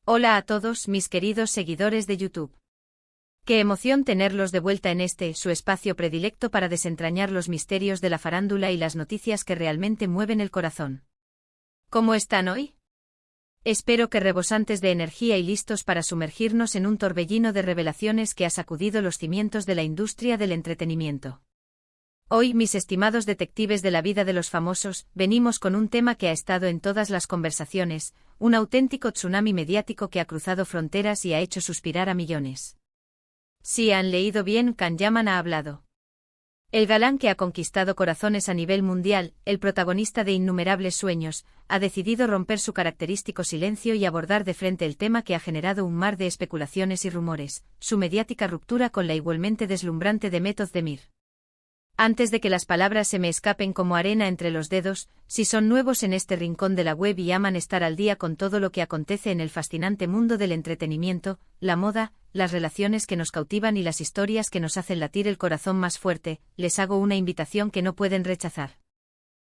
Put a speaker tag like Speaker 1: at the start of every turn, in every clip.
Speaker 1: Hola a todos mis queridos seguidores de YouTube. Qué emoción tenerlos de vuelta en su espacio predilecto para desentrañar los misterios de la farándula y las noticias que realmente mueven el corazón. ¿Cómo están hoy? Espero que rebosantes de energía y listos para sumergirnos en un torbellino de revelaciones que ha sacudido los cimientos de la industria del entretenimiento. Hoy, mis estimados detectives de la vida de los famosos, venimos con un tema que ha estado en todas las conversaciones, un auténtico tsunami mediático que ha cruzado fronteras y ha hecho suspirar a millones. Si han leído bien, Can Yaman ha hablado. El galán que ha conquistado corazones a nivel mundial, el protagonista de innumerables sueños, ha decidido romper su característico silencio y abordar de frente el tema que ha generado un mar de especulaciones y rumores, su mediática ruptura con la igualmente deslumbrante Demet Özdemir. Antes de que las palabras se me escapen como arena entre los dedos, si son nuevos en este rincón de la web y aman estar al día con todo lo que acontece en el fascinante mundo del entretenimiento, la moda, las relaciones que nos cautivan y las historias que nos hacen latir el corazón más fuerte, les hago una invitación que no pueden rechazar.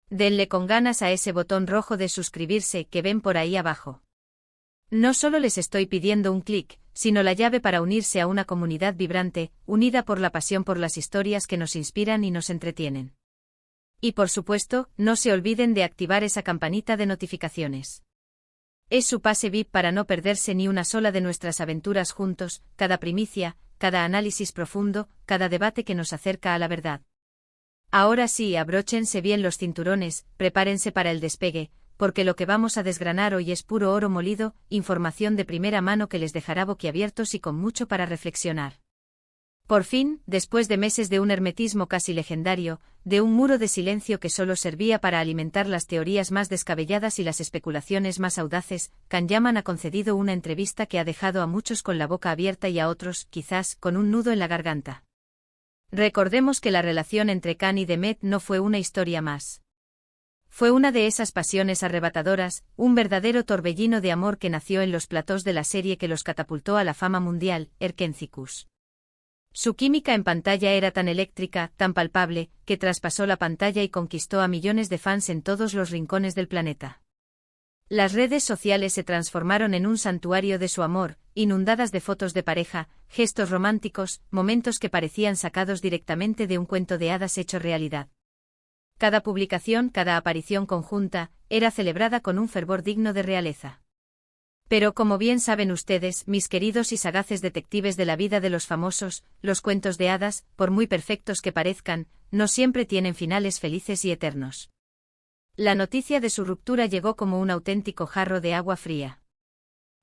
Speaker 1: Denle con ganas a ese botón rojo de suscribirse que ven por ahí abajo. No solo les estoy pidiendo un clic, sino la llave para unirse a una comunidad vibrante, unida por la pasión por las historias que nos inspiran y nos entretienen. Y por supuesto, no se olviden de activar esa campanita de notificaciones. Es su pase VIP para no perderse ni una sola de nuestras aventuras juntos, cada primicia, cada análisis profundo, cada debate que nos acerca a la verdad. Ahora sí, abróchense bien los cinturones, prepárense para el despegue, porque lo que vamos a desgranar hoy es puro oro molido, información de primera mano que les dejará boquiabiertos y con mucho para reflexionar. Por fin, después de meses de un hermetismo casi legendario, de un muro de silencio que solo servía para alimentar las teorías más descabelladas y las especulaciones más audaces, Can Yaman ha concedido una entrevista que ha dejado a muchos con la boca abierta y a otros, quizás, con un nudo en la garganta. Recordemos que la relación entre Can y Demet no fue una historia más. Fue una de esas pasiones arrebatadoras, un verdadero torbellino de amor que nació en los platós de la serie que los catapultó a la fama mundial, Erkenzicus. Su química en pantalla era tan eléctrica, tan palpable, que traspasó la pantalla y conquistó a millones de fans en todos los rincones del planeta. Las redes sociales se transformaron en un santuario de su amor, inundadas de fotos de pareja, gestos románticos, momentos que parecían sacados directamente de un cuento de hadas hecho realidad. Cada publicación, cada aparición conjunta, era celebrada con un fervor digno de realeza. Pero como bien saben ustedes, mis queridos y sagaces detectives de la vida de los famosos, los cuentos de hadas, por muy perfectos que parezcan, no siempre tienen finales felices y eternos. La noticia de su ruptura llegó como un auténtico jarro de agua fría.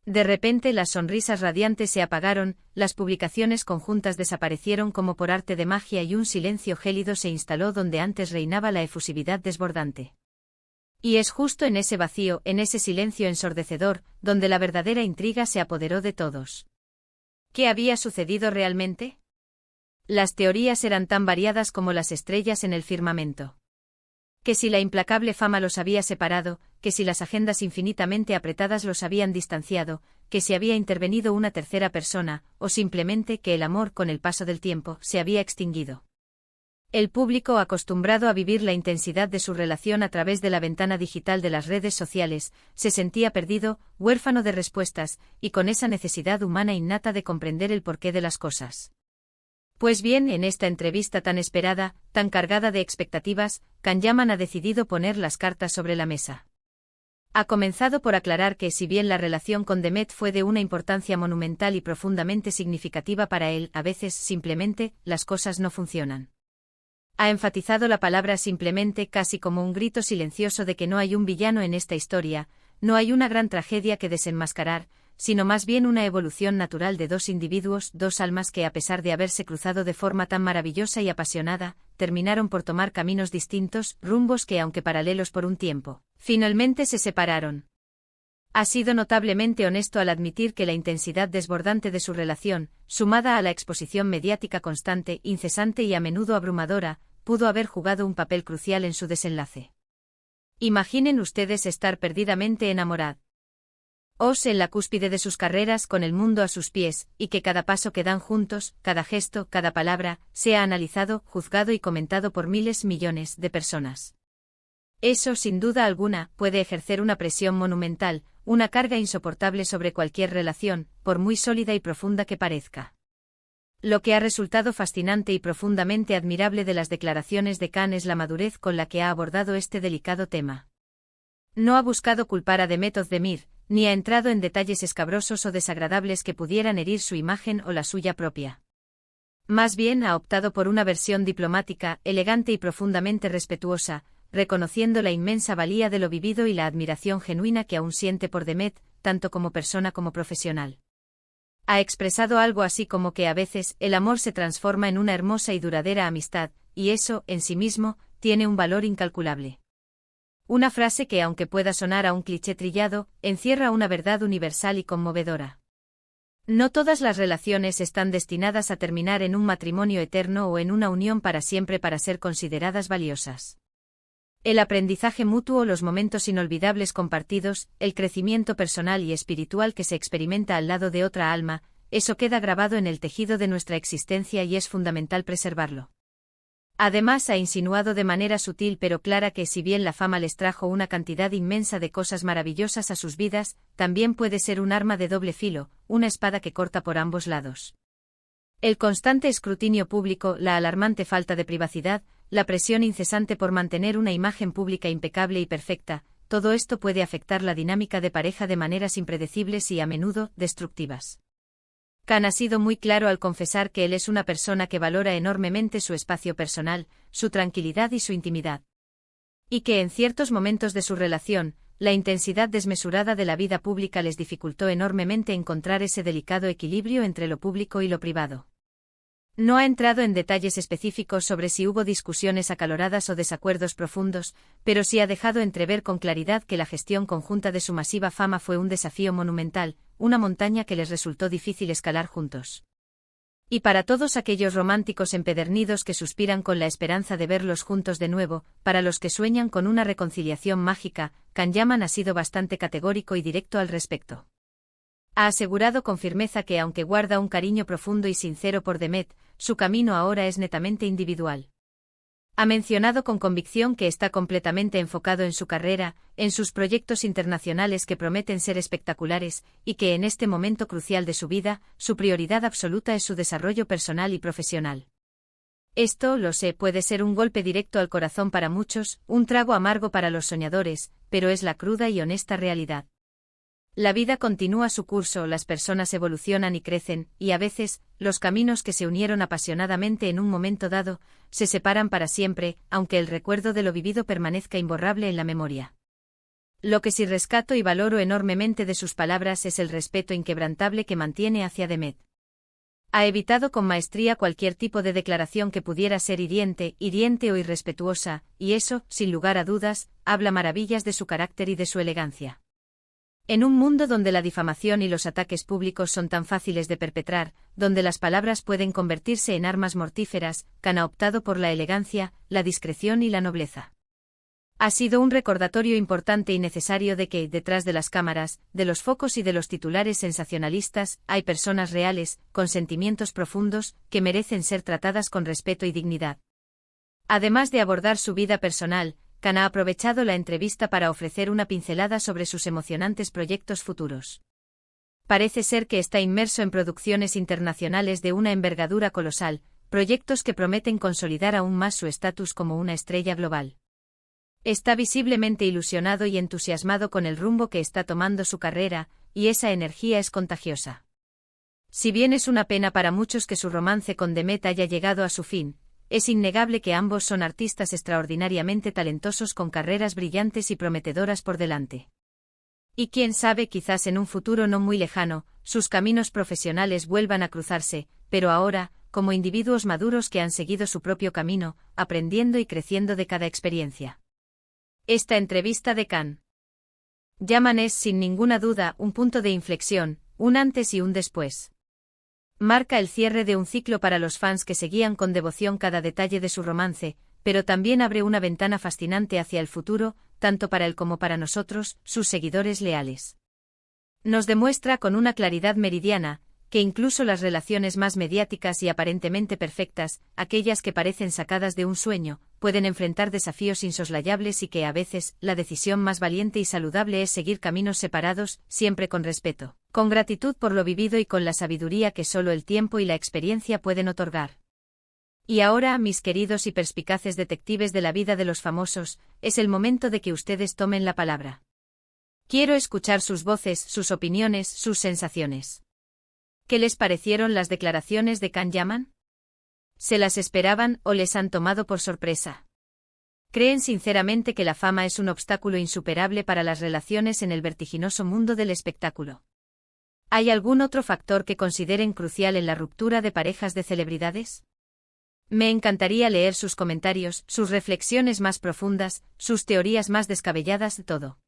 Speaker 1: De repente las sonrisas radiantes se apagaron, las publicaciones conjuntas desaparecieron como por arte de magia y un silencio gélido se instaló donde antes reinaba la efusividad desbordante. Y es justo en ese vacío, en ese silencio ensordecedor, donde la verdadera intriga se apoderó de todos. ¿Qué había sucedido realmente? Las teorías eran tan variadas como las estrellas en el firmamento. Que si la implacable fama los había separado, que si las agendas infinitamente apretadas los habían distanciado, que si había intervenido una tercera persona, o simplemente que el amor con el paso del tiempo se había extinguido. El público, acostumbrado a vivir la intensidad de su relación a través de la ventana digital de las redes sociales, se sentía perdido, huérfano de respuestas, y con esa necesidad humana innata de comprender el porqué de las cosas. Pues bien, en esta entrevista tan esperada, tan cargada de expectativas, Can Yaman ha decidido poner las cartas sobre la mesa. Ha comenzado por aclarar que si bien la relación con Demet fue de una importancia monumental y profundamente significativa para él, a veces, simplemente, las cosas no funcionan. Ha enfatizado la palabra simplemente casi como un grito silencioso de que no hay un villano en esta historia, no hay una gran tragedia que desenmascarar, sino más bien una evolución natural de dos individuos, dos almas que a pesar de haberse cruzado de forma tan maravillosa y apasionada, terminaron por tomar caminos distintos, rumbos que aunque paralelos por un tiempo, finalmente se separaron. Ha sido notablemente honesto al admitir que la intensidad desbordante de su relación, sumada a la exposición mediática constante, incesante y a menudo abrumadora, pudo haber jugado un papel crucial en su desenlace. Imaginen ustedes estar perdidamente enamorados en la cúspide de sus carreras con el mundo a sus pies, y que cada paso que dan juntos, cada gesto, cada palabra, sea analizado, juzgado y comentado por miles, millones de personas. Eso, sin duda alguna, puede ejercer una presión monumental, una carga insoportable sobre cualquier relación, por muy sólida y profunda que parezca. Lo que ha resultado fascinante y profundamente admirable de las declaraciones de Khan es la madurez con la que ha abordado este delicado tema. No ha buscado culpar a Demet Özdemir, ni ha entrado en detalles escabrosos o desagradables que pudieran herir su imagen o la suya propia. Más bien ha optado por una versión diplomática, elegante y profundamente respetuosa, reconociendo la inmensa valía de lo vivido y la admiración genuina que aún siente por Demet, tanto como persona como profesional. Ha expresado algo así como que a veces el amor se transforma en una hermosa y duradera amistad, y eso, en sí mismo, tiene un valor incalculable. Una frase que, aunque pueda sonar a un cliché trillado, encierra una verdad universal y conmovedora. No todas las relaciones están destinadas a terminar en un matrimonio eterno o en una unión para siempre para ser consideradas valiosas. El aprendizaje mutuo, los momentos inolvidables compartidos, el crecimiento personal y espiritual que se experimenta al lado de otra alma, eso queda grabado en el tejido de nuestra existencia y es fundamental preservarlo. Además, ha insinuado de manera sutil pero clara que si bien la fama les trajo una cantidad inmensa de cosas maravillosas a sus vidas, también puede ser un arma de doble filo, una espada que corta por ambos lados. El constante escrutinio público, la alarmante falta de privacidad, la presión incesante por mantener una imagen pública impecable y perfecta, todo esto puede afectar la dinámica de pareja de maneras impredecibles y a menudo destructivas. Khan ha sido muy claro al confesar que él es una persona que valora enormemente su espacio personal, su tranquilidad y su intimidad. Y que en ciertos momentos de su relación, la intensidad desmesurada de la vida pública les dificultó enormemente encontrar ese delicado equilibrio entre lo público y lo privado. No ha entrado en detalles específicos sobre si hubo discusiones acaloradas o desacuerdos profundos, pero sí ha dejado entrever con claridad que la gestión conjunta de su masiva fama fue un desafío monumental, una montaña que les resultó difícil escalar juntos. Y para todos aquellos románticos empedernidos que suspiran con la esperanza de verlos juntos de nuevo, para los que sueñan con una reconciliación mágica, Khan Yaman ha sido bastante categórico y directo al respecto. Ha asegurado con firmeza que aunque guarda un cariño profundo y sincero por Demet, su camino ahora es netamente individual. Ha mencionado con convicción que está completamente enfocado en su carrera, en sus proyectos internacionales que prometen ser espectaculares, y que en este momento crucial de su vida, su prioridad absoluta es su desarrollo personal y profesional. Esto, lo sé, puede ser un golpe directo al corazón para muchos, un trago amargo para los soñadores, pero es la cruda y honesta realidad. La vida continúa su curso, las personas evolucionan y crecen, y a veces, los caminos que se unieron apasionadamente en un momento dado, se separan para siempre, aunque el recuerdo de lo vivido permanezca imborrable en la memoria. Lo que sí rescato y valoro enormemente de sus palabras es el respeto inquebrantable que mantiene hacia Demet. Ha evitado con maestría cualquier tipo de declaración que pudiera ser hiriente o irrespetuosa, y eso, sin lugar a dudas, habla maravillas de su carácter y de su elegancia. En un mundo donde la difamación y los ataques públicos son tan fáciles de perpetrar, donde las palabras pueden convertirse en armas mortíferas, Khan ha optado por la elegancia, la discreción y la nobleza. Ha sido un recordatorio importante y necesario de que, detrás de las cámaras, de los focos y de los titulares sensacionalistas, hay personas reales, con sentimientos profundos, que merecen ser tratadas con respeto y dignidad. Además de abordar su vida personal, Khan ha aprovechado la entrevista para ofrecer una pincelada sobre sus emocionantes proyectos futuros. Parece ser que está inmerso en producciones internacionales de una envergadura colosal, proyectos que prometen consolidar aún más su estatus como una estrella global. Está visiblemente ilusionado y entusiasmado con el rumbo que está tomando su carrera, y esa energía es contagiosa. Si bien es una pena para muchos que su romance con Demet haya llegado a su fin, es innegable que ambos son artistas extraordinariamente talentosos con carreras brillantes y prometedoras por delante. Y quién sabe, quizás en un futuro no muy lejano, sus caminos profesionales vuelvan a cruzarse, pero ahora, como individuos maduros que han seguido su propio camino, aprendiendo y creciendo de cada experiencia. Esta entrevista de Khan Yaman es, sin ninguna duda, un punto de inflexión, un antes y un después. Marca el cierre de un ciclo para los fans que seguían con devoción cada detalle de su romance, pero también abre una ventana fascinante hacia el futuro, tanto para él como para nosotros, sus seguidores leales. Nos demuestra con una claridad meridiana que incluso las relaciones más mediáticas y aparentemente perfectas, aquellas que parecen sacadas de un sueño, pueden enfrentar desafíos insoslayables y que a veces la decisión más valiente y saludable es seguir caminos separados, siempre con respeto, con gratitud por lo vivido y con la sabiduría que solo el tiempo y la experiencia pueden otorgar. Y ahora, mis queridos y perspicaces detectives de la vida de los famosos, es el momento de que ustedes tomen la palabra. Quiero escuchar sus voces, sus opiniones, sus sensaciones. ¿Qué les parecieron las declaraciones de Can Yaman? ¿Se las esperaban o les han tomado por sorpresa? ¿Creen sinceramente que la fama es un obstáculo insuperable para las relaciones en el vertiginoso mundo del espectáculo? ¿Hay algún otro factor que consideren crucial en la ruptura de parejas de celebridades? Me encantaría leer sus comentarios, sus reflexiones más profundas, sus teorías más descabelladas, todo.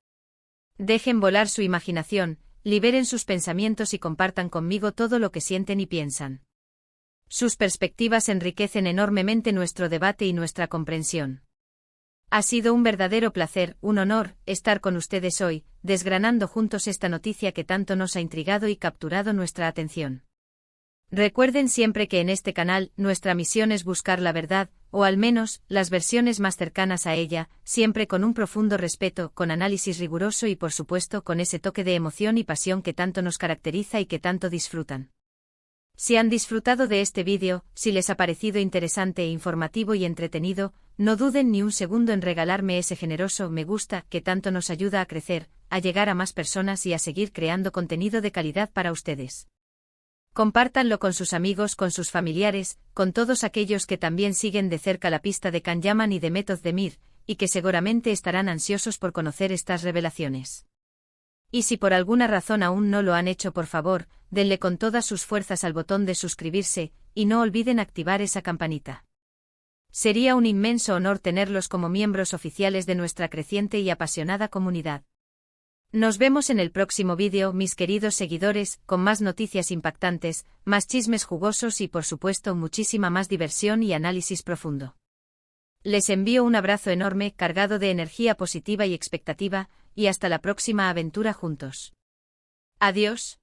Speaker 1: Dejen volar su imaginación, liberen sus pensamientos y compartan conmigo todo lo que sienten y piensan. Sus perspectivas enriquecen enormemente nuestro debate y nuestra comprensión. Ha sido un verdadero placer, un honor, estar con ustedes hoy, desgranando juntos esta noticia que tanto nos ha intrigado y capturado nuestra atención. Recuerden siempre que en este canal, nuestra misión es buscar la verdad, o al menos, las versiones más cercanas a ella, siempre con un profundo respeto, con análisis riguroso y por supuesto con ese toque de emoción y pasión que tanto nos caracteriza y que tanto disfrutan. Si han disfrutado de este vídeo, si les ha parecido interesante, informativo y entretenido, no duden ni un segundo en regalarme ese generoso me gusta que tanto nos ayuda a crecer, a llegar a más personas y a seguir creando contenido de calidad para ustedes. Compártanlo con sus amigos, con sus familiares, con todos aquellos que también siguen de cerca la pista de Can Yaman y de Method Demir, y que seguramente estarán ansiosos por conocer estas revelaciones. Y si por alguna razón aún no lo han hecho, por favor, denle con todas sus fuerzas al botón de suscribirse, y no olviden activar esa campanita. Sería un inmenso honor tenerlos como miembros oficiales de nuestra creciente y apasionada comunidad. Nos vemos en el próximo vídeo, mis queridos seguidores, con más noticias impactantes, más chismes jugosos y por supuesto muchísima más diversión y análisis profundo. Les envío un abrazo enorme, cargado de energía positiva y expectativa, y hasta la próxima aventura juntos. Adiós.